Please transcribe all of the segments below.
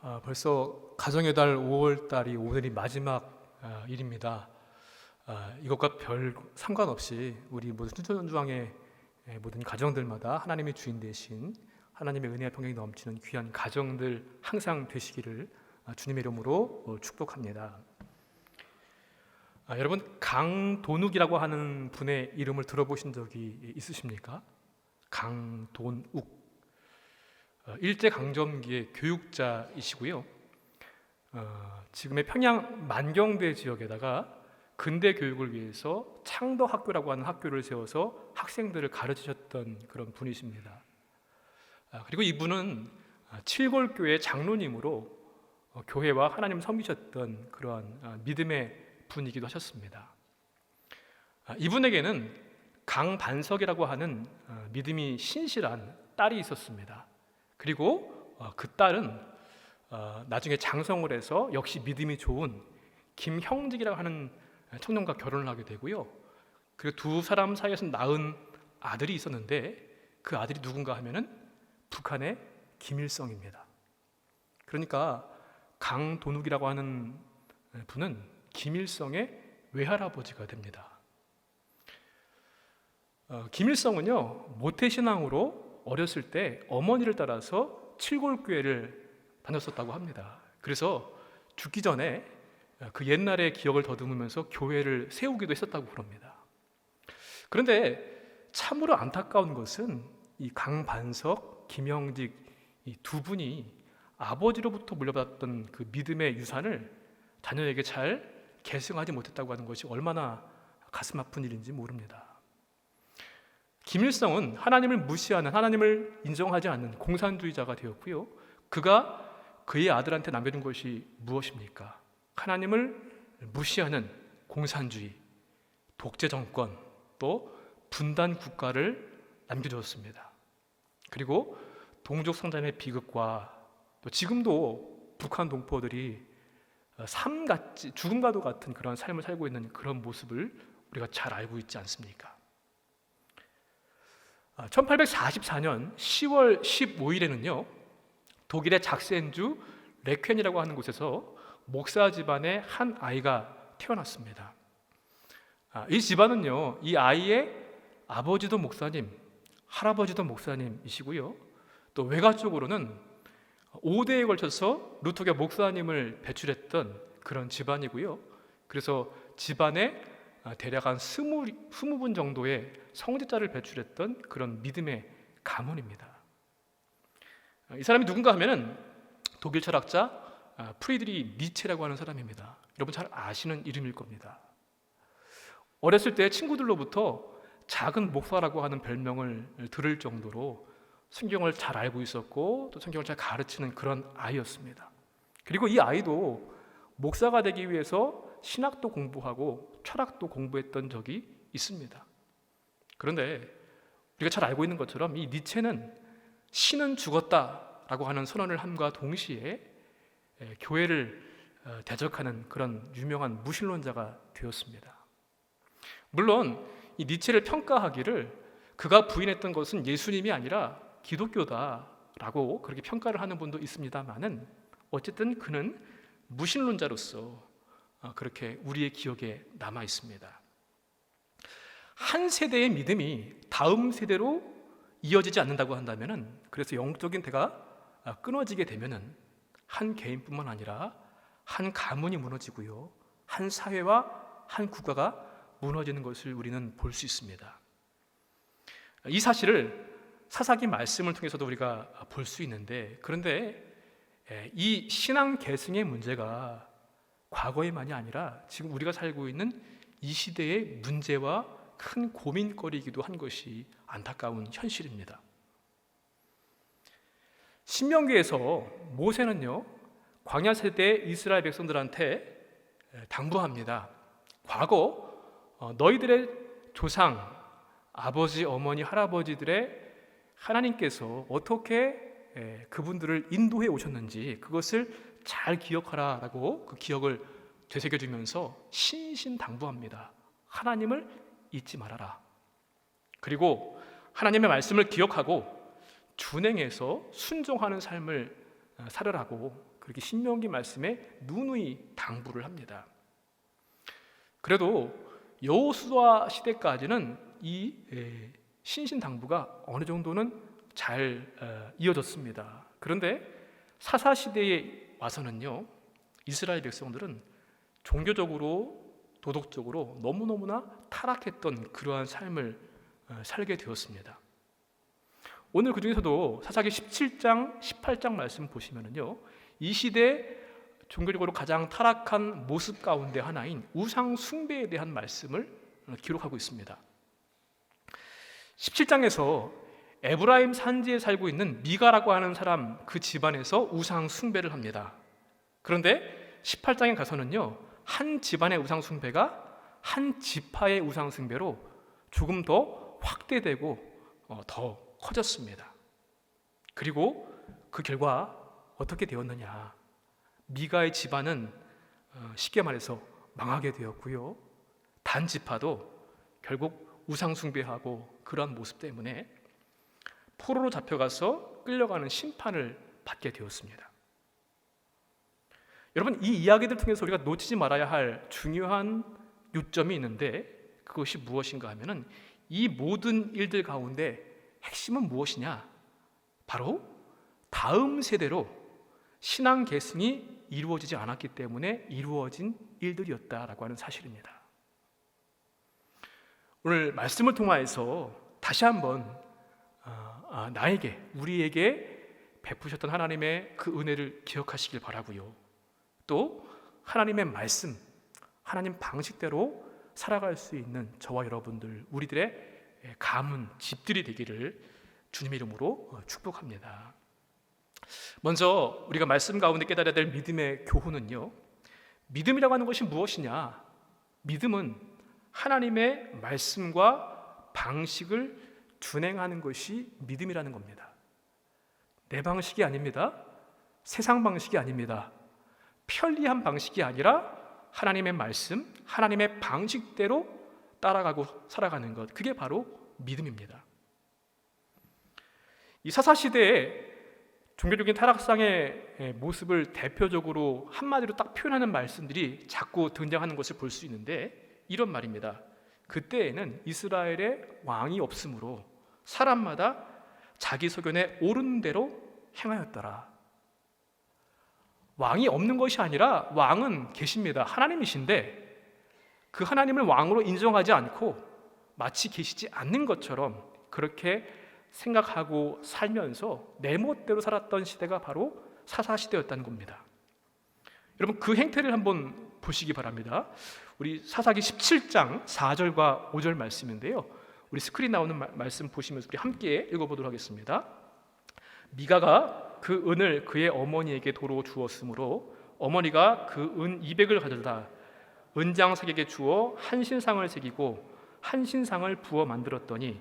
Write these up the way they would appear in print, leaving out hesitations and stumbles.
벌써 가정의 달 5월 달이 오늘이 마지막 일입니다. 이것과 별 상관없이 우리 모든 춘천중앙의 모든 가정들마다 하나님의 주인 되신 하나님의 은혜와 평강이 넘치는 귀한 가정들 항상 되시기를 주님의 이름으로 축복합니다. 여러분, 강돈욱이라고 하는 분의 이름을 들어보신 적이 있으십니까? 강돈욱. 일제강점기의 교육자이시고요. 지금의 평양 만경대 지역에다가 근대 교육을 위해서 창덕학교라고 하는 학교를 세워서 학생들을 가르치셨던 그런 분이십니다. 그리고 이분은 칠골교회 장로님으로 교회와 하나님 섬기셨던 그러한 믿음의 분이기도 하셨습니다. 이분에게는 강반석이라고 하는 믿음이 신실한 딸이 있었습니다. 그리고 그 딸은 나중에 장성을 해서 역시 믿음이 좋은 김형직이라고 하는 청년과 결혼을 하게 되고요. 그리고 두 사람 사이에서 낳은 아들이 있었는데 그 아들이 누군가 하면은 북한의 김일성입니다. 그러니까 강돈욱이라고 하는 분은 김일성의 외할아버지가 됩니다. 김일성은요, 모태신앙으로 어렸을 때 어머니를 따라서 칠골교회를 다녔었다고 합니다. 그래서 죽기 전에 그 옛날의 기억을 더듬으면서 교회를 세우기도 했었다고 그럽니다. 그런데 참으로 안타까운 것은 이 강반석, 김형직 이 두 분이 아버지로부터 물려받았던 그 믿음의 유산을 자녀에게 잘 계승하지 못했다고 하는 것이 얼마나 가슴 아픈 일인지 모릅니다. 김일성은 하나님을 무시하는, 하나님을 인정하지 않는 공산주의자가 되었고요. 그가 그의 아들한테 남겨준 것이 무엇입니까? 하나님을 무시하는 공산주의, 독재 정권, 또 분단 국가를 남겨주었습니다. 그리고 동족 상잔의 비극과 또 지금도 북한 동포들이 삶같이 죽음과도 같은 그런 삶을 살고 있는 그런 모습을 우리가 잘 알고 있지 않습니까? 1844년 10월 15일에는요 독일의 작센주 레켄이라고 하는 곳에서 목사 집안의 한 아이가 태어났습니다. 이 집안은요 이 아이의 아버지도 목사님, 할아버지도 목사님이시고요, 또 외가 쪽으로는 5대에 걸쳐서 루터교 목사님을 배출했던 그런 집안이고요. 그래서 집안에 대략 한 20분 정도의 성직자를 배출했던 그런 믿음의 가문입니다. 이 사람이 누군가 하면은 독일 철학자 프리드리히 니체라고 하는 사람입니다. 여러분 잘 아시는 이름일 겁니다. 어렸을 때 친구들로부터 작은 목사라고 하는 별명을 들을 정도로 성경을 잘 알고 있었고 또 성경을 잘 가르치는 그런 아이였습니다. 그리고 이 아이도 목사가 되기 위해서 신학도 공부하고 철학도 공부했던 적이 있습니다. 그런데 우리가 잘 알고 있는 것처럼 이 니체는 신은 죽었다라고 하는 선언을 함과 동시에 교회를 대적하는 그런 유명한 무신론자가 되었습니다. 물론 이 니체를 평가하기를 그가 부인했던 것은 예수님이 아니라 기독교다라고 그렇게 평가를 하는 분도 있습니다만은 어쨌든 그는 무신론자로서 그렇게 우리의 기억에 남아 있습니다. 한 세대의 믿음이 다음 세대로 이어지지 않는다고 한다면은, 그래서 영적인 대가 끊어지게 되면은 한 개인뿐만 아니라 한 가문이 무너지고요, 한 사회와 한 국가가 무너지는 것을 우리는 볼 수 있습니다. 이 사실을 사사기 말씀을 통해서도 우리가 볼 수 있는데, 그런데 이 신앙 계승의 문제가 과거에만이 아니라 지금 우리가 살고 있는 이 시대의 문제와 큰 고민거리이기도 한 것이 안타까운 현실입니다. 신명기에서 모세는요 광야 세대 이스라엘 백성들한테 당부합니다. 과거 너희들의 조상, 아버지, 어머니, 할아버지들의 하나님께서 어떻게 그분들을 인도해 오셨는지 그것을 잘 기억하라라고 그 기억을 되새겨주면서 신신당부합니다. 하나님을 잊지 말아라. 그리고 하나님의 말씀을 기억하고 준행해서 순종하는 삶을 살으라고 그렇게 신명기 말씀에 누누이 당부를 합니다. 그래도 여호수아 시대까지는 이 신신당부가 어느 정도는 잘 이어졌습니다. 그런데 사사 시대에 와서는요, 이스라엘 백성들은 종교적으로 도덕적으로 너무너무나 타락했던 그러한 삶을 살게 되었습니다. 오늘 그 중에서도 사사기 17장, 18장 말씀 보시면은요, 이 시대 종교적으로 가장 타락한 모습 가운데 하나인 우상 숭배에 대한 말씀을 기록하고 있습니다. 17장에서 에브라임 산지에 살고 있는 미가라고 하는 사람 그 집안에서 우상 숭배를 합니다. 그런데 18장에 가서는요, 한 집안의 우상 숭배가 한 지파의 우상 숭배로 조금 더 확대되고 더 커졌습니다. 그리고 그 결과 어떻게 되었느냐? 미가의 집안은 쉽게 말해서 망하게 되었고요. 단 지파도 결국 우상 숭배하고 그러한 모습 때문에 포로로 잡혀가서 끌려가는 심판을 받게 되었습니다. 여러분, 이 이야기들 통해서 우리가 놓치지 말아야 할 중요한 요점이 있는데 그것이 무엇인가 하면은 이 모든 일들 가운데 핵심은 무엇이냐? 바로 다음 세대로 신앙 계승이 이루어지지 않았기 때문에 이루어진 일들이었다라고 하는 사실입니다. 오늘 말씀을 통하여서 다시 한번 나에게, 우리에게 베푸셨던 하나님의 그 은혜를 기억하시길 바라고요. 또 하나님의 말씀, 하나님 방식대로 살아갈 수 있는 저와 여러분들, 우리들의 가문, 집들이 되기를 주님의 이름으로 축복합니다. 먼저 우리가 말씀 가운데 깨달아야 될 믿음의 교훈은요, 믿음이라고 하는 것이 무엇이냐? 믿음은 하나님의 말씀과 방식을 준행하는 것이 믿음이라는 겁니다. 내 방식이 아닙니다. 세상 방식이 아닙니다. 편리한 방식이 아니라 하나님의 말씀, 하나님의 방식대로 따라가고 살아가는 것, 그게 바로 믿음입니다. 이 사사시대에 종교적인 타락상의 모습을 대표적으로 한마디로 딱 표현하는 말씀들이 자꾸 등장하는 것을 볼 수 있는데, 이런 말입니다. 그때에는 이스라엘의 왕이 없으므로 사람마다 자기 소견에 옳은 대로 행하였더라. 왕이 없는 것이 아니라 왕은 계십니다. 하나님이신데 그 하나님을 왕으로 인정하지 않고 마치 계시지 않는 것처럼 그렇게 생각하고 살면서 내 멋대로 살았던 시대가 바로 사사시대였다는 겁니다. 여러분, 그 행태를 한번 보시기 바랍니다. 우리 사사기 17장 4절과 5절 말씀인데요, 우리 스크린 나오는 말씀 보시면서 우리 함께 읽어보도록 하겠습니다. 미가가 그 은을 그의 어머니에게 도로 주었으므로 어머니가 그 은 200을 가져다 은장석에게 주어 한 신상을 새기고 한 신상을 부어 만들었더니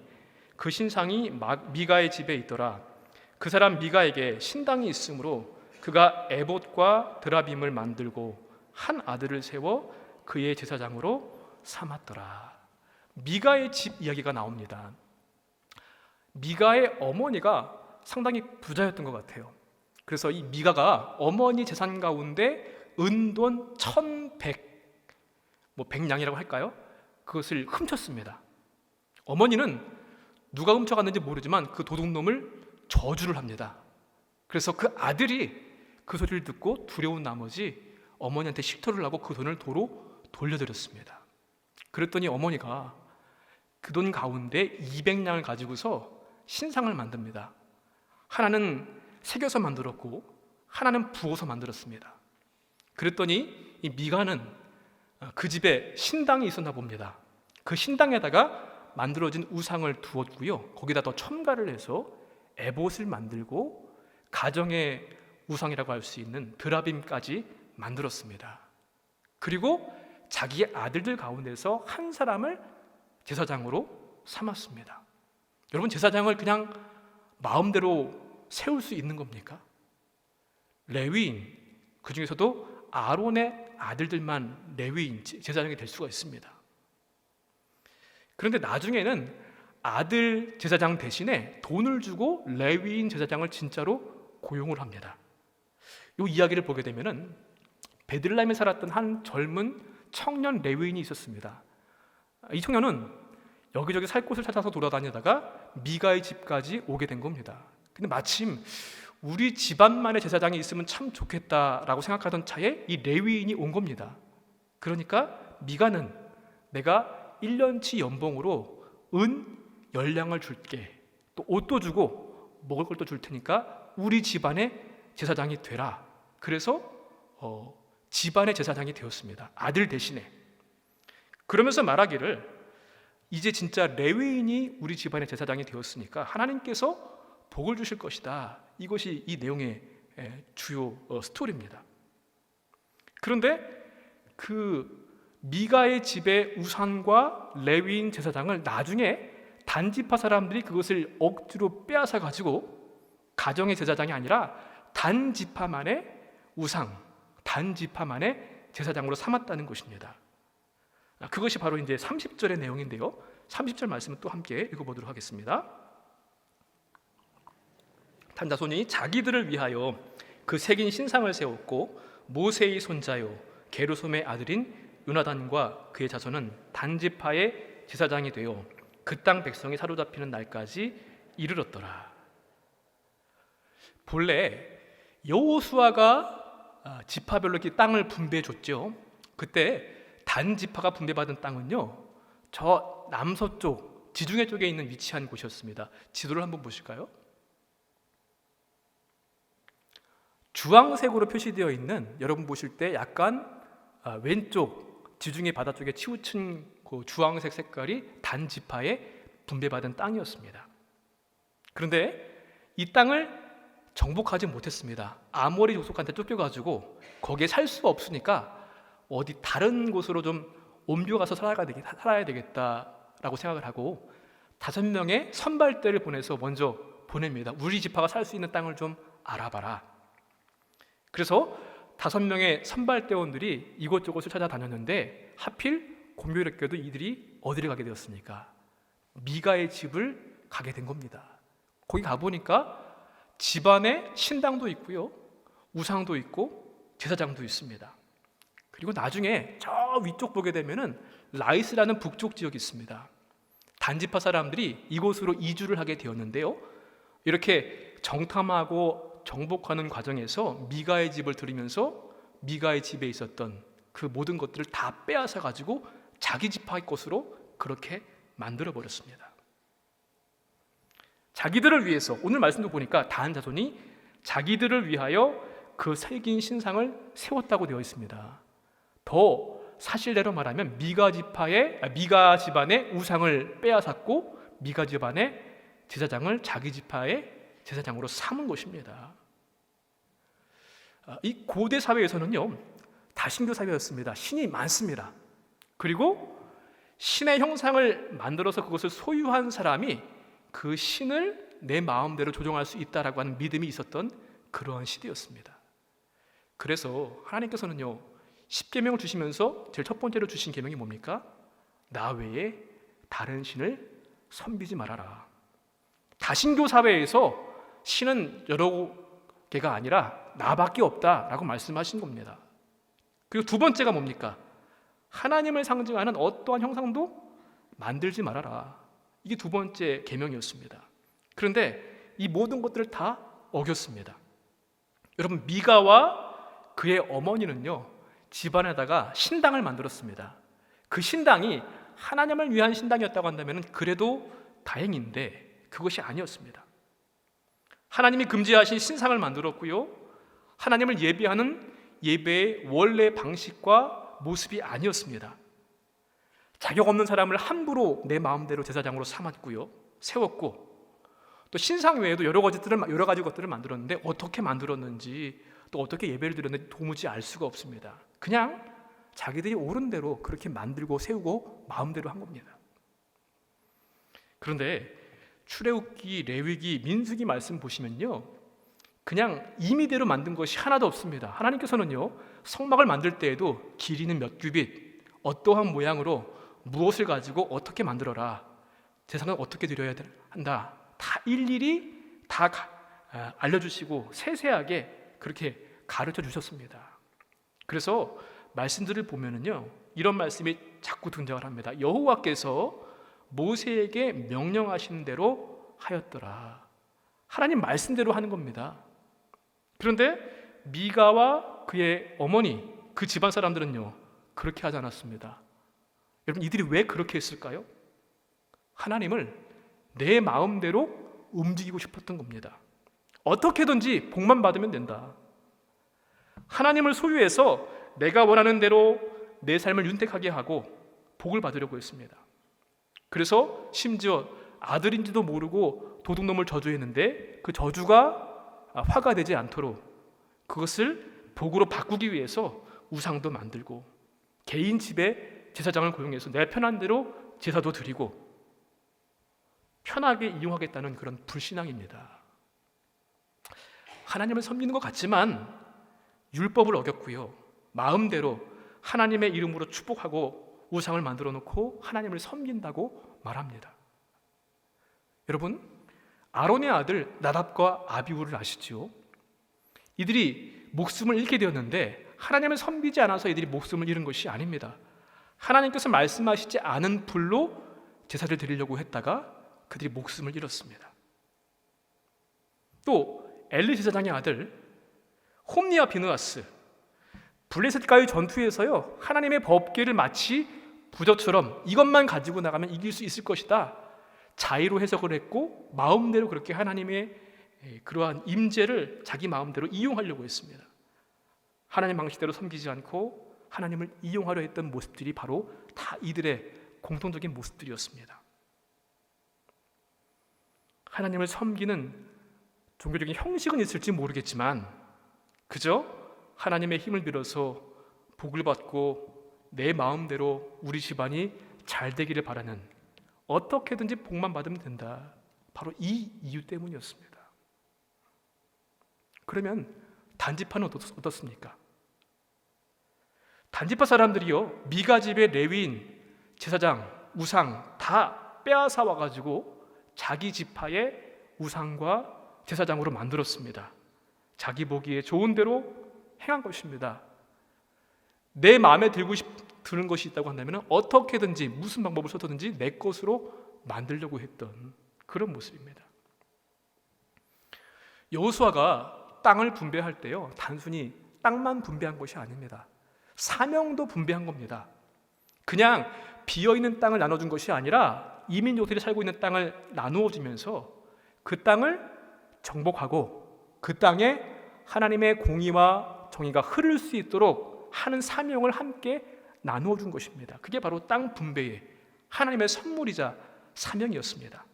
그 신상이 미가의 집에 있더라. 그 사람 미가에게 신당이 있으므로 그가 에봇과 드라빔을 만들고 한 아들을 세워 그의 제사장으로 삼았더라. 미가의 집 이야기가 나옵니다. 미가의 어머니가 상당히 부자였던 것 같아요. 그래서 이 미가가 어머니 재산 가운데 은돈 1100, 백냥이라고 할까요? 그것을 훔쳤습니다. 어머니는 누가 훔쳐갔는지 모르지만 그 도둑놈을 저주를 합니다. 그래서 그 아들이 그 소리를 듣고 두려운 나머지 어머니한테 실토를 하고 그 돈을 도로 돌려드렸습니다. 그랬더니 어머니가 그 돈 가운데 200냥을 가지고서 신상을 만듭니다. 하나는 새겨서 만들었고 하나는 부어서 만들었습니다. 그랬더니 이 미가는 그 집에 신당이 있었나 봅니다. 그 신당에다가 만들어진 우상을 두었고요, 거기다 더 첨가를 해서 에봇을 만들고 가정의 우상이라고 할 수 있는 드라빔까지 만들었습니다. 그리고 자기의 아들들 가운데서 한 사람을 제사장으로 삼았습니다. 여러분, 제사장을 그냥 마음대로 세울 수 있는 겁니까? 레위인, 그 중에서도 아론의 아들들만 레위인, 제사장이 될 수가 있습니다. 그런데 나중에는 아들 제사장 대신에 돈을 주고 레위인 제사장을 진짜로 고용을 합니다. 이 이야기를 보게 되면은 베들레헴에 살았던 한 젊은 청년 레위인이 있었습니다. 이 청년은 여기저기 살 곳을 찾아서 돌아다니다가 미가의 집까지 오게 된 겁니다. 근데 마침 우리 집안만의 제사장이 있으면 참 좋겠다라고 생각하던 차에 이 레위인이 온 겁니다. 그러니까 미가는 내가 1년치 연봉으로 은 10량을 줄게, 또 옷도 주고 먹을 것도 줄 테니까 우리 집안의 제사장이 되라. 그래서 집안의 제사장이 되었습니다. 아들 대신에. 그러면서 말하기를 이제 진짜 레위인이 우리 집안의 제사장이 되었으니까 하나님께서 복을 주실 것이다. 이것이 이 내용의 주요 스토리입니다. 그런데 그 미가의 집의 우상과 레위인 제사장을 나중에 단지파 사람들이 그것을 억지로 빼앗아 가지고 가정의 제사장이 아니라 단지파만의 우상, 단지파만의 제사장으로 삼았다는 것입니다. 그것이 바로 이제 30절의 내용인데요. 30절 말씀을 또 함께 읽어보도록 하겠습니다. 단자손이 자기들을 위하여 그 새긴 신상을 세웠고 모세의 손자요 게르솜의 아들인 요나단과 그의 자손은 단지파의 제사장이 되어 그 땅 백성이 사로잡히는 날까지 이르렀더라. 본래 여호수아가 지파별로 이렇게 땅을 분배해 줬죠. 그때 단 지파가 분배받은 땅은요, 저 남서쪽 지중해 쪽에 있는 위치한 곳이었습니다. 지도를 한번 보실까요? 주황색으로 표시되어 있는, 여러분 보실 때 약간 왼쪽 지중해 바다 쪽에 치우친 그 주황색 색깔이 단 지파에 분배받은 땅이었습니다. 그런데 이 땅을 정복하지 못했습니다. 아모리 족속한테 쫓겨가지고 거기에 살 수가 없으니까 어디 다른 곳으로 좀 옮겨가서 살아야 되겠다라고 생각을 하고 5명의 선발대를 보내서 먼저 보냅니다. 우리 지파가 살 수 있는 땅을 좀 알아봐라. 그래서 5명의 선발대원들이 이곳저곳을 찾아다녔는데 하필 공교롭게도 이들이 어디를 가게 되었습니까? 미가의 집을 가게 된 겁니다. 거기 가보니까 집안에 신당도 있고요, 우상도 있고 제사장도 있습니다. 그리고 나중에 저 위쪽 보게 되면은 라이스라는 북쪽 지역이 있습니다. 단지파 사람들이 이곳으로 이주를 하게 되었는데요, 이렇게 정탐하고 정복하는 과정에서 미가의 집을 들이면서 미가의 집에 있었던 그 모든 것들을 다 빼앗아 가지고 자기 지파의 것으로 그렇게 만들어 버렸습니다. 자기들을 위해서, 오늘 말씀도 보니까 단 자손이 자기들을 위하여 그 새긴 신상을 세웠다고 되어 있습니다. 더 사실대로 말하면 미가 집안의 우상을 빼앗았고 미가 집안의 제사장을 자기 지파의 제사장으로 삼은 것입니다. 이 고대 사회에서는요, 다신교 사회였습니다. 신이 많습니다. 그리고 신의 형상을 만들어서 그것을 소유한 사람이 그 신을 내 마음대로 조종할 수 있다라고 하는 믿음이 있었던 그러한 시대였습니다. 그래서 하나님께서는요, 십계명을 주시면서 제일 첫 번째로 주신 계명이 뭡니까? 나 외에 다른 신을 섬기지 말아라. 다신교 사회에서 신은 여러 개가 아니라 나밖에 없다라고 말씀하신 겁니다. 그리고 두 번째가 뭡니까? 하나님을 상징하는 어떠한 형상도 만들지 말아라. 이게 두 번째 계명이었습니다. 그런데 이 모든 것들을 다 어겼습니다. 여러분, 미가와 그의 어머니는요, 집안에다가 신당을 만들었습니다. 그 신당이 하나님을 위한 신당이었다고 한다면 그래도 다행인데 그것이 아니었습니다. 하나님이 금지하신 신상을 만들었고요, 하나님을 예배하는 예배의 원래 방식과 모습이 아니었습니다. 자격 없는 사람을 함부로 내 마음대로 제사장으로 삼았고요, 세웠고, 또 신상 외에도 여러 가지 것들을 만들었는데 어떻게 만들었는지, 또 어떻게 예배를 드렸는지 도무지 알 수가 없습니다. 그냥 자기들이 옳은 대로 그렇게 만들고 세우고 마음대로 한 겁니다. 그런데 출애굽기, 레위기, 민수기 말씀 보시면요, 그냥 임의대로 만든 것이 하나도 없습니다. 하나님께서는요, 성막을 만들 때에도 길이는 몇 규빗, 어떠한 모양으로 무엇을 가지고 어떻게 만들어라, 제사는 어떻게 드려야 한다, 다 일일이 다 알려주시고 세세하게 그렇게 가르쳐 주셨습니다. 그래서 말씀들을 보면은요, 이런 말씀이 자꾸 등장을 합니다. 여호와께서 모세에게 명령하신 대로 하였더라. 하나님 말씀대로 하는 겁니다. 그런데 미가와 그의 어머니, 그 집안 사람들은요, 그렇게 하지 않았습니다. 여러분, 이들이 왜 그렇게 했을까요? 하나님을 내 마음대로 움직이고 싶었던 겁니다. 어떻게든지 복만 받으면 된다. 하나님을 소유해서 내가 원하는 대로 내 삶을 윤택하게 하고 복을 받으려고 했습니다. 그래서 심지어 아들인지도 모르고 도둑놈을 저주했는데 그 저주가 화가 되지 않도록 그것을 복으로 바꾸기 위해서 우상도 만들고 개인 집에 제사장을 고용해서 내 편한 대로 제사도 드리고 편하게 이용하겠다는 그런 불신앙입니다. 하나님을 섬기는 것 같지만 율법을 어겼고요, 마음대로 하나님의 이름으로 축복하고 우상을 만들어 놓고 하나님을 섬긴다고 말합니다. 여러분, 아론의 아들 나답과 아비후를 아시죠? 이들이 목숨을 잃게 되었는데 하나님을 섬기지 않아서 이들이 목숨을 잃은 것이 아닙니다. 하나님께서 말씀하시지 않은 불로 제사를 드리려고 했다가 그들이 목숨을 잃었습니다. 또 엘리 제사장의 아들 홈리와 비느하스, 블레셋과의 전투에서요, 하나님의 법궤를 마치 부적처럼 이것만 가지고 나가면 이길 수 있을 것이다, 자의로 해석을 했고 마음대로 그렇게 하나님의 그러한 임재를 자기 마음대로 이용하려고 했습니다. 하나님 방식대로 섬기지 않고 하나님을 이용하려 했던 모습들이 바로 다 이들의 공통적인 모습들이었습니다. 하나님을 섬기는 종교적인 형식은 있을지 모르겠지만 그저 하나님의 힘을 빌어서 복을 받고 내 마음대로 우리 집안이 잘 되기를 바라는, 어떻게든지 복만 받으면 된다, 바로 이 이유 때문이었습니다. 그러면 단지파는 어떻습니까? 단지파 사람들이요, 미가 집의 레위인, 제사장, 우상 다 빼앗아 와가지고 자기 지파의 우상과 제사장으로 만들었습니다. 자기 보기에 좋은 대로 행한 것입니다. 내 마음에 드는 것이 있다고 한다면 어떻게든지 무슨 방법을 써서든지 내 것으로 만들려고 했던 그런 모습입니다. 여호수아가 땅을 분배할 때요, 단순히 땅만 분배한 것이 아닙니다. 사명도 분배한 겁니다. 그냥 비어있는 땅을 나눠준 것이 아니라 이민 요새들이 살고 있는 땅을 나누어 주면서 그 땅을 정복하고 그 땅에 하나님의 공의와 정의가 흐를 수 있도록 하는 사명을 함께 나누어 준 것입니다. 그게 바로 땅 분배의 하나님의 선물이자 사명이었습니다.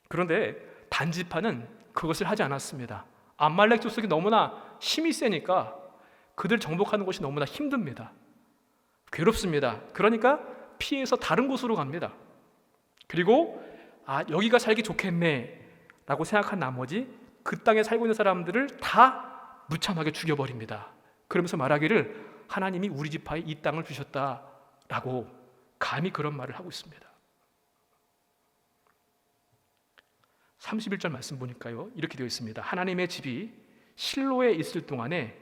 그런데 단지파는 그것을 하지 않았습니다. 암말렉 족속이 너무나 힘이 세니까 그들 정복하는 것이 너무나 힘듭니다. 괴롭습니다. 그러니까 피해서 다른 곳으로 갑니다. 그리고 여기가 살기 좋겠네 라고 생각한 나머지 그 땅에 살고 있는 사람들을 다 무참하게 죽여버립니다. 그러면서 말하기를 하나님이 우리 지파에 이 땅을 주셨다라고 감히 그런 말을 하고 있습니다. 31절 말씀 보니까요, 이렇게 되어 있습니다. 하나님의 집이 실로에 있을 동안에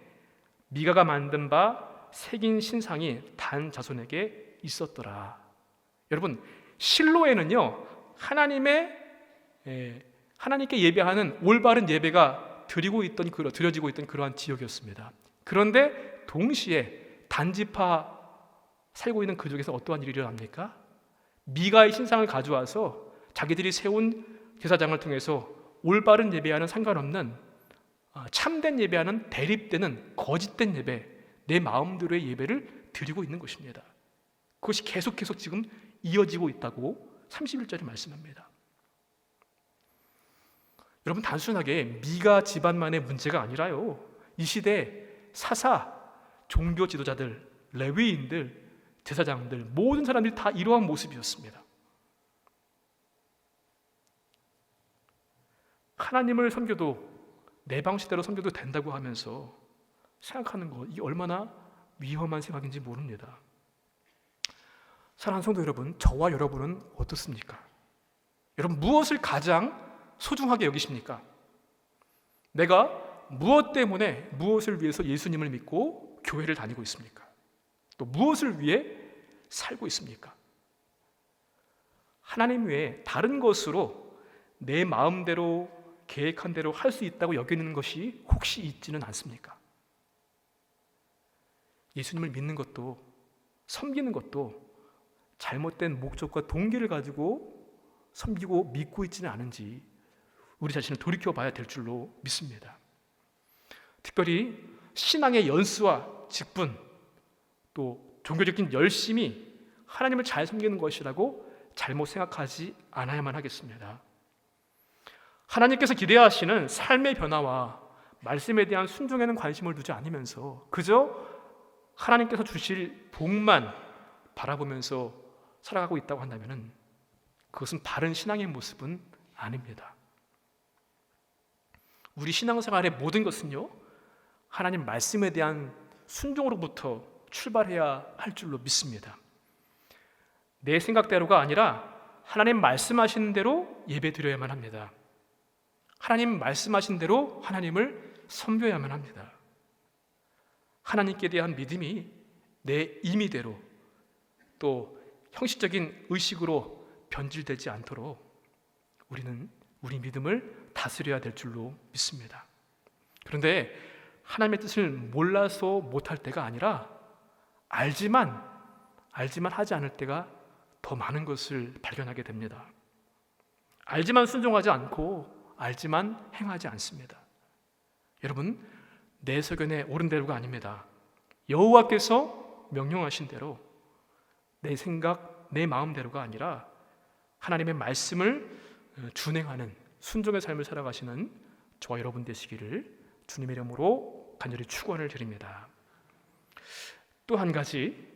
미가가 만든 바 새긴 신상이 단 자손에게 있었더라. 여러분, 실로에는요, 하나님께 예배하는 올바른 예배가 드려지고 있던 그러한 지역이었습니다. 그런데 동시에 단지파 살고 있는 그쪽에서 어떠한 일이 일어납니까? 미가의 신상을 가져와서 자기들이 세운 제사장을 통해서 올바른 예배와는 상관없는 참된 예배와는 대립되는 거짓된 예배, 내 마음대로의 예배를 드리고 있는 것입니다. 그것이 계속 지금 이어지고 있다고 31절에 말씀합니다. 여러분, 단순하게 미가 집안만의 문제가 아니라요, 이 시대 사사, 종교 지도자들, 레위인들, 제사장들, 모든 사람들이 다 이러한 모습이었습니다. 하나님을 섬겨도 내 방식대로 섬겨도 된다고 하면서 생각하는 것, 이게 얼마나 위험한 생각인지 모릅니다. 사랑하는 성도 여러분, 저와 여러분은 어떻습니까? 여러분, 무엇을 가장 소중하게 여기십니까? 내가 무엇 때문에, 무엇을 위해서 예수님을 믿고 교회를 다니고 있습니까? 또 무엇을 위해 살고 있습니까? 하나님 외에 다른 것으로 내 마음대로 계획한 대로 할 수 있다고 여기는 것이 혹시 있지는 않습니까? 예수님을 믿는 것도 섬기는 것도 잘못된 목적과 동기를 가지고 섬기고 믿고 있지는 않은지 우리 자신을 돌이켜봐야 될 줄로 믿습니다. 특별히 신앙의 연수와 직분, 또 종교적인 열심이 하나님을 잘 섬기는 것이라고 잘못 생각하지 않아야만 하겠습니다. 하나님께서 기대하시는 삶의 변화와 말씀에 대한 순종에는 관심을 두지 않으면서 그저 하나님께서 주실 복만 바라보면서 살아가고 있다고 한다면 그것은 바른 신앙의 모습은 아닙니다. 우리 신앙생활의 모든 것은요, 하나님 말씀에 대한 순종으로부터 출발해야 할 줄로 믿습니다. 내 생각대로가 아니라 하나님 말씀하신 대로 예배드려야만 합니다. 하나님 말씀하신 대로 하나님을 섬겨야만 합니다. 하나님께 대한 믿음이 내 임의대로 또 형식적인 의식으로 변질되지 않도록 우리는 우리 믿음을 다스려야 될 줄로 믿습니다. 그런데 하나님의 뜻을 몰라서 못할 때가 아니라 알지만 하지 않을 때가 더 많은 것을 발견하게 됩니다. 알지만 순종하지 않고 알지만 행하지 않습니다. 여러분, 내 소견에 옳은 대로가 아닙니다. 여호와께서 명령하신 대로 내 생각, 내 마음대로가 아니라 하나님의 말씀을 준행하는 순종의 삶을 살아가시는 저와 여러분 되시기를 주님의 이름으로 간절히 축원을 드립니다. 또 한 가지,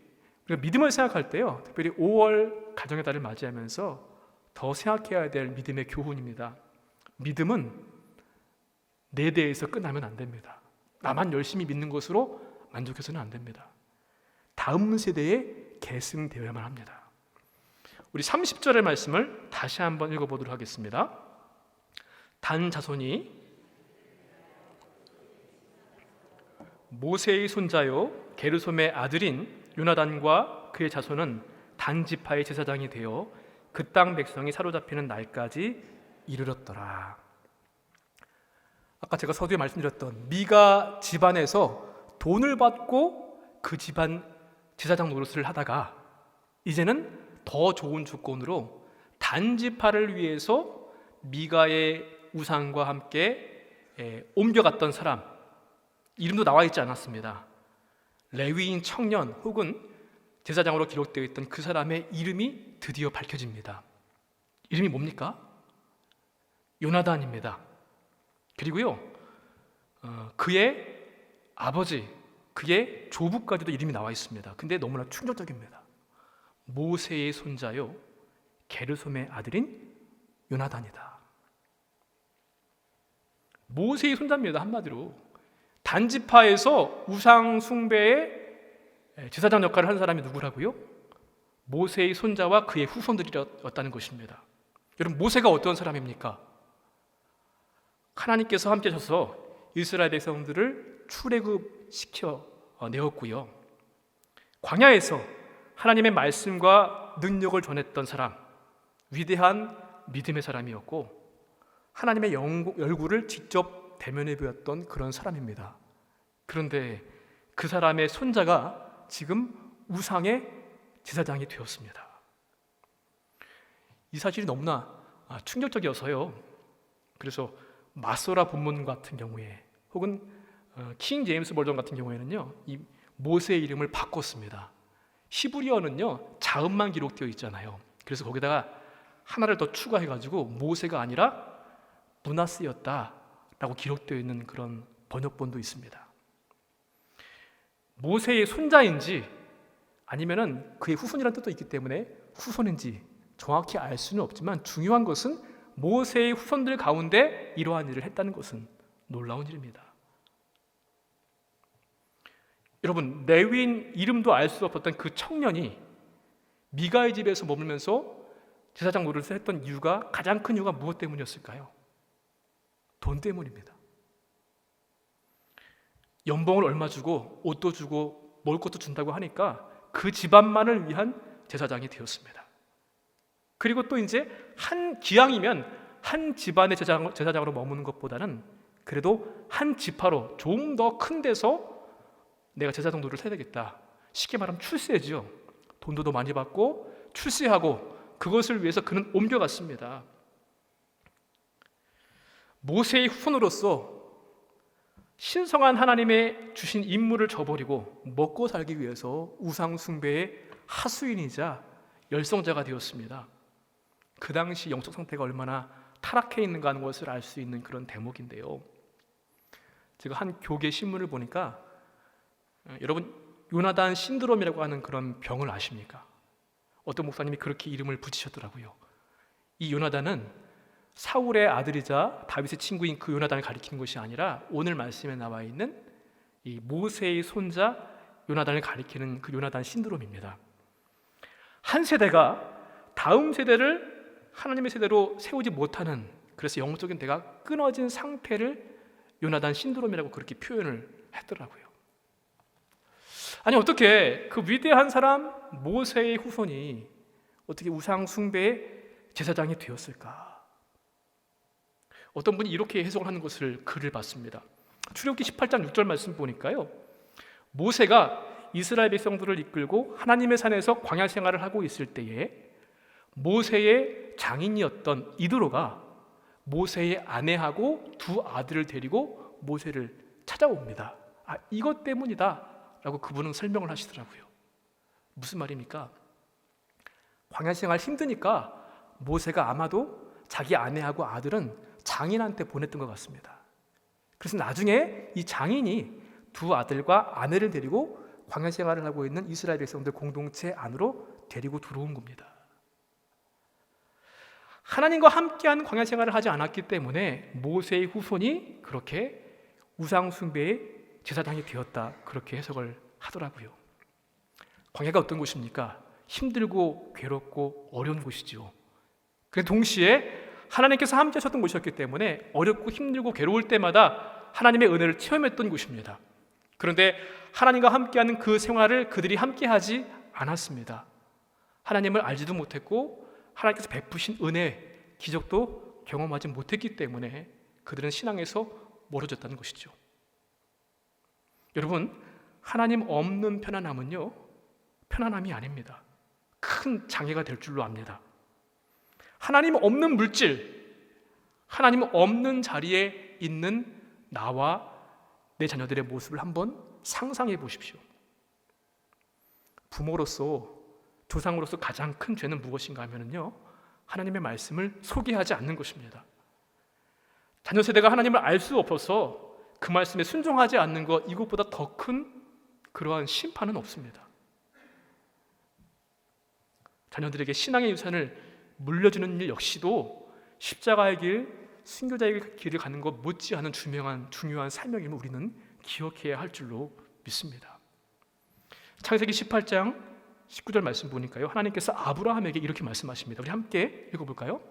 우리가 믿음을 생각할 때요, 특별히 5월 가정의 달을 맞이하면서 더 생각해야 될 믿음의 교훈입니다. 믿음은 내 대해서 끝나면 안 됩니다. 나만 열심히 믿는 것으로 만족해서는 안 됩니다. 다음 세대에 계승되어야만 합니다. 우리 30절의 말씀을 다시 한번 읽어보도록 하겠습니다. 단 자손이 모세의 손자요 게르솜의 아들인 요나단과 그의 자손은 단 지파의 제사장이 되어 그 땅 백성이 사로잡히는 날까지 이르렀더라. 아까 제가 서두에 말씀드렸던 미가 집안에서 돈을 받고 그 집안 제사장 노릇을 하다가 이제는 더 좋은 조건으로 단 지파를 위해서 미가의 우상과 함께 옮겨갔던 사람, 이름도 나와 있지 않았습니다. 레위인 청년 혹은 제사장으로 기록되어 있던 그 사람의 이름이 드디어 밝혀집니다. 이름이 뭡니까? 요나단입니다. 그리고요, 그의 아버지, 그의 조부까지도 이름이 나와 있습니다. 근데 너무나 충격적입니다. 모세의 손자요 게르솜의 아들인 요나단이다. 모세의 손자입니다. 한마디로 단지파에서 우상 숭배의 제사장 역할을 한 사람이 누구라고요? 모세의 손자와 그의 후손들이었다는 것입니다. 여러분, 모세가 어떤 사람입니까? 하나님께서 함께 하셔서 이스라엘 백성들을 출애굽시켜 내었고요, 광야에서 하나님의 말씀과 능력을 전했던 사람, 위대한 믿음의 사람이었고 하나님의 얼굴을 직접 대면해 보였던 그런 사람입니다. 그런데 그 사람의 손자가 지금 우상의 제사장이 되었습니다. 이 사실이 너무나 충격적이어서요, 그래서 마소라 본문 같은 경우에 혹은 킹 제임스 버전 같은 경우에는요, 이 모세의 이름을 바꿨습니다. 히브리어는요 자음만 기록되어 있잖아요. 그래서 거기다가 하나를 더 추가해가지고 모세가 아니라 므낫세였다라고 기록되어 있는 그런 번역본도 있습니다. 모세의 손자인지 아니면은 그의 후손이라는 뜻도 있기 때문에 후손인지 정확히 알 수는 없지만 중요한 것은 모세의 후손들 가운데 이러한 일을 했다는 것은 놀라운 일입니다. 여러분, 레위인 이름도 알 수 없었던 그 청년이 미가의 집에서 머물면서 제사장 노릇을 했던 이유가, 가장 큰 이유가 무엇 때문이었을까요? 돈 때문입니다. 연봉을 얼마 주고 옷도 주고 먹을 것도 준다고 하니까 그 집안만을 위한 제사장이 되었습니다. 그리고 또 이제 한 기왕이면 한 집안의 제사장으로 머무는 것보다는 그래도 한 지파로 좀 더 큰 데서 내가 제사장 노릇을 해야 되겠다. 쉽게 말하면 출세죠. 돈도 더 많이 받고 출세하고 그것을 위해서 그는 옮겨갔습니다. 모세의 후손으로서 신성한 하나님의 주신 임무를 저버리고 먹고 살기 위해서 우상 숭배의 하수인이자 열성자가 되었습니다. 그 당시 영적 상태가 얼마나 타락해 있는가 하는 것을 알 수 있는 그런 대목인데요. 제가 한 교계 신문을 보니까 여러분 요나단 신드롬이라고 하는 그런 병을 아십니까? 어떤 목사님이 그렇게 이름을 붙이셨더라고요. 이 요나단은 사울의 아들이자 다윗의 친구인 그 요나단을 가리키는 것이 아니라 오늘 말씀에 나와 있는 이 모세의 손자 요나단을 가리키는 그 요나단 신드롬입니다. 한 세대가 다음 세대를 하나님의 세대로 세우지 못하는, 그래서 영적인 대가 끊어진 상태를 요나단 신드롬이라고 그렇게 표현을 했더라고요. 아니 어떻게 그 위대한 사람 모세의 후손이 어떻게 우상 숭배의 제사장이 되었을까? 어떤 분이 이렇게 해석을 하는 것을 글을 봤습니다. 출애굽기 18장 6절 말씀 보니까요, 모세가 이스라엘 백성들을 이끌고 하나님의 산에서 광야 생활을 하고 있을 때에 모세의 장인이었던 이드로가 모세의 아내하고 두 아들을 데리고 모세를 찾아옵니다. 이것 때문이다 라고 그분은 설명을 하시더라고요. 무슨 말입니까? 광야 생활 힘드니까 모세가 아마도 자기 아내하고 아들은 장인한테 보냈던 것 같습니다. 그래서 나중에 이 장인이 두 아들과 아내를 데리고 광야 생활을 하고 있는 이스라엘 백성들 공동체 안으로 데리고 들어온 겁니다. 하나님과 함께하는 광야 생활을 하지 않았기 때문에 모세의 후손이 그렇게 우상 숭배의 제사장이 되었다, 그렇게 해석을 하더라고요. 광야가 어떤 곳입니까? 힘들고 괴롭고 어려운 곳이죠. 그 동시에 하나님께서 함께 하셨던 곳이었기 때문에 어렵고 힘들고 괴로울 때마다 하나님의 은혜를 체험했던 곳입니다. 그런데 하나님과 함께하는 그 생활을 그들이 함께하지 않았습니다. 하나님을 알지도 못했고 하나님께서 베푸신 은혜, 기적도 경험하지 못했기 때문에 그들은 신앙에서 멀어졌다는 것이죠. 여러분, 하나님 없는 편안함은요, 편안함이 아닙니다. 큰 장애가 될 줄로 압니다. 하나님 없는 물질, 하나님 없는 자리에 있는 나와 내 자녀들의 모습을 한번 상상해 보십시오. 부모로서, 조상으로서 가장 큰 죄는 무엇인가 하면요, 하나님의 말씀을 소개하지 않는 것입니다. 자녀 세대가 하나님을 알 수 없어서 그 말씀에 순종하지 않는 것, 이것보다 더 큰 그러한 심판은 없습니다. 자녀들에게 신앙의 유산을 물려주는 일 역시도 십자가의 길, 순교자의 길을 가는 것 못지않은 중요한 사명임을 우리는 기억해야 할 줄로 믿습니다. 창세기 18장 19절 말씀 보니까요, 하나님께서 아브라함에게 이렇게 말씀하십니다. 우리 함께 읽어볼까요?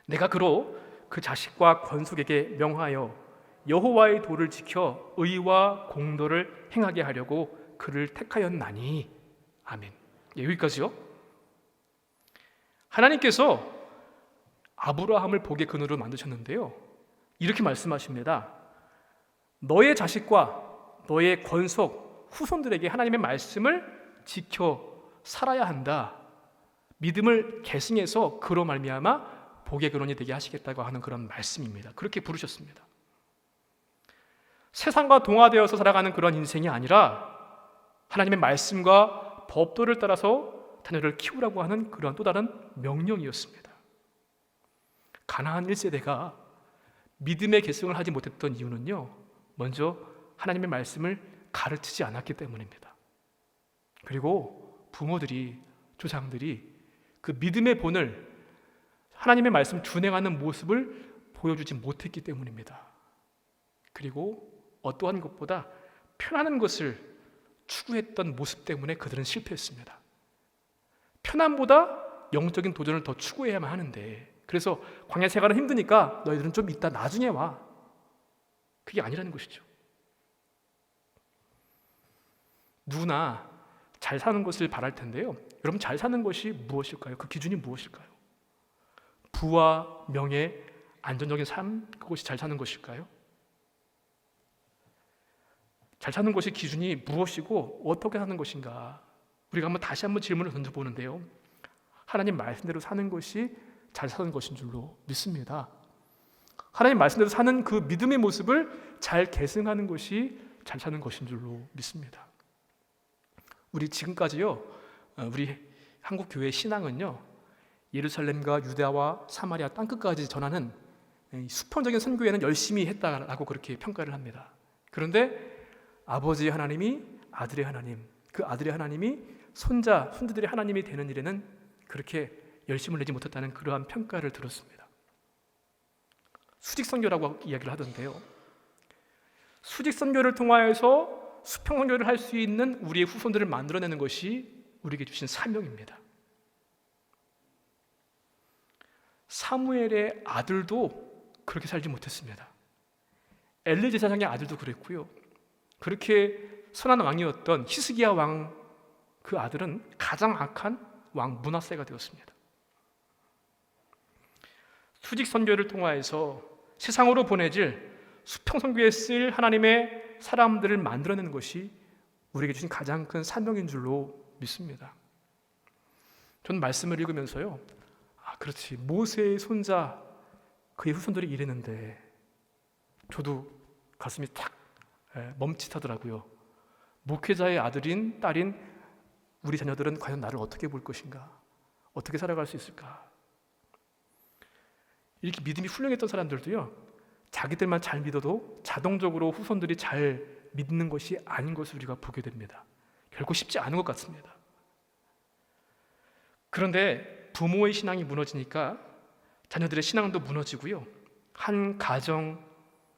내가 그로 그 자식과 권속에게 명하여 여호와의 도를 지켜 의와 공도를 행하게 하려고 그를 택하였나니. 아멘. 여기까지요. 하나님께서 아브라함을 복의 근원으로 만드셨는데요, 이렇게 말씀하십니다. 너의 자식과 너의 권속, 후손들에게 하나님의 말씀을 지켜 살아야 한다. 믿음을 계승해서 그로 말미암아 복의 근원이 되게 하시겠다고 하는 그런 말씀입니다. 그렇게 부르셨습니다. 세상과 동화되어서 살아가는 그런 인생이 아니라 하나님의 말씀과 법도를 따라서 자녀를 키우라고 하는 그런 또 다른 명령이었습니다. 가나안 1세대가 믿음의 계승을 하지 못했던 이유는요, 먼저 하나님의 말씀을 가르치지 않았기 때문입니다. 그리고 부모들이, 조상들이 그 믿음의 본을, 하나님의 말씀 준행하는 모습을 보여주지 못했기 때문입니다. 그리고 어떠한 것보다 편안한 것을 추구했던 모습 때문에 그들은 실패했습니다. 편안보다 영적인 도전을 더 추구해야만 하는데, 그래서 광야 생활은 힘드니까 너희들은 좀 이따 나중에 와. 그게 아니라는 것이죠. 누구나 잘 사는 것을 바랄 텐데요. 여러분, 잘 사는 것이 무엇일까요? 그 기준이 무엇일까요? 부와 명예, 안정적인 삶, 그것이 잘 사는 것일까요? 잘 사는 것의 기준이 무엇이고 어떻게 사는 것인가? 우리가 다시 한번 질문을 던져보는데요. 하나님 말씀대로 사는 것이 잘 사는 것인 줄로 믿습니다. 하나님 말씀대로 사는 그 믿음의 모습을 잘 계승하는 것이 잘 사는 것인 줄로 믿습니다. 우리 지금까지요, 우리 한국 교회 신앙은요, 예루살렘과 유대와 사마리아 땅끝까지 전하는 수평적인 선교회는 열심히 했다라고 그렇게 평가를 합니다. 그런데 아버지의 하나님이 아들의 하나님, 그 아들의 하나님이 손자들의 하나님이 되는 일에는 그렇게 열심을 내지 못했다는 그러한 평가를 들었습니다. 수직선교라고 이야기를 하던데요. 수직선교를 통하여서 수평선교를 할 수 있는 우리의 후손들을 만들어내는 것이 우리에게 주신 사명입니다. 사무엘의 아들도 그렇게 살지 못했습니다. 엘리 제사장의 아들도 그랬고요. 그렇게 선한 왕이었던 히스기야 왕, 그 아들은 가장 악한 왕 므낫세가 되었습니다. 수직 선교를 통하여서 세상으로 보내질 수평 선교에 쓸 하나님의 사람들을 만들어내는 것이 우리에게 주신 가장 큰 사명인 줄로 믿습니다. 저는 말씀을 읽으면서요, 그렇지, 모세의 손자 그의 후손들이 이랬는데 저도 가슴이 탁 멈칫하더라고요. 목회자의 아들인 딸인 우리 자녀들은 과연 나를 어떻게 볼 것인가? 어떻게 살아갈 수 있을까? 이렇게 믿음이 훌륭했던 사람들도요, 자기들만 잘 믿어도 자동적으로 후손들이 잘 믿는 것이 아닌 것을 우리가 보게 됩니다. 결코 쉽지 않은 것 같습니다. 그런데 부모의 신앙이 무너지니까 자녀들의 신앙도 무너지고요, 한 가정,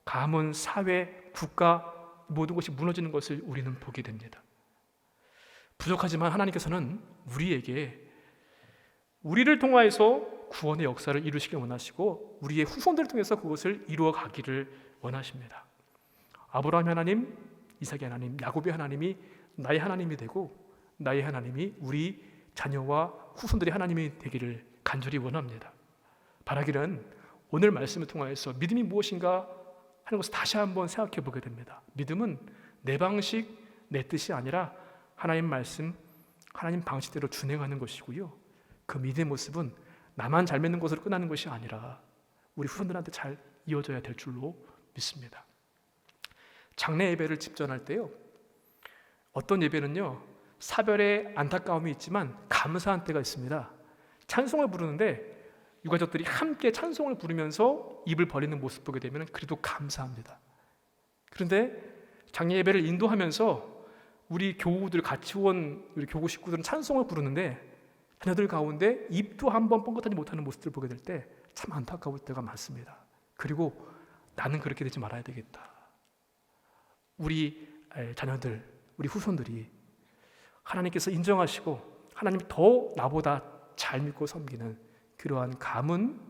가문, 사회, 국가 모든 것이 무너지는 것을 우리는 보게 됩니다. 부족하지만 하나님께서는 우리를 통하여서 구원의 역사를 이루시길 원하시고 우리의 후손들을 통해서 그것을 이루어 가기를 원하십니다. 아브라함의 하나님, 이삭의 하나님, 야곱의 하나님이 나의 하나님이 되고 나의 하나님이 우리 자녀와 후손들의 하나님이 되기를 간절히 원합니다. 바라기는 오늘 말씀을 통하여서 믿음이 무엇인가 하는 것을 다시 한번 생각해 보게 됩니다. 믿음은 내 방식, 내 뜻이 아니라 하나님 말씀, 하나님 방식대로 준행하는 것이고요, 그 믿음의 모습은 나만 잘 믿는 것으로 끝나는 것이 아니라 우리 후손들한테 잘 이어져야 될 줄로 믿습니다. 장례 예배를 집전할 때요, 어떤 예배는요, 사별의 안타까움이 있지만 감사한 때가 있습니다. 찬송을 부르는데 유가족들이 함께 찬송을 부르면서 입을 벌리는 모습 보게 되면 그래도 감사합니다. 그런데 장례 예배를 인도하면서 우리 교우들 같이 온 우리 교구 식구들은 찬송을 부르는데 자녀들 가운데 입도 한번 뻥긋하지 못하는 모습들을 보게 될 때 참 안타까울 때가 많습니다. 그리고 나는 그렇게 되지 말아야 되겠다. 우리 자녀들, 우리 후손들이 하나님께서 인정하시고 하나님 더 나보다 잘 믿고 섬기는 그러한 가문,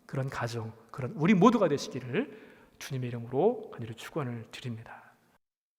그런 가정, 그런 우리 모두가 되시기를 주님의 이름으로 간절히 축원을 드립니다.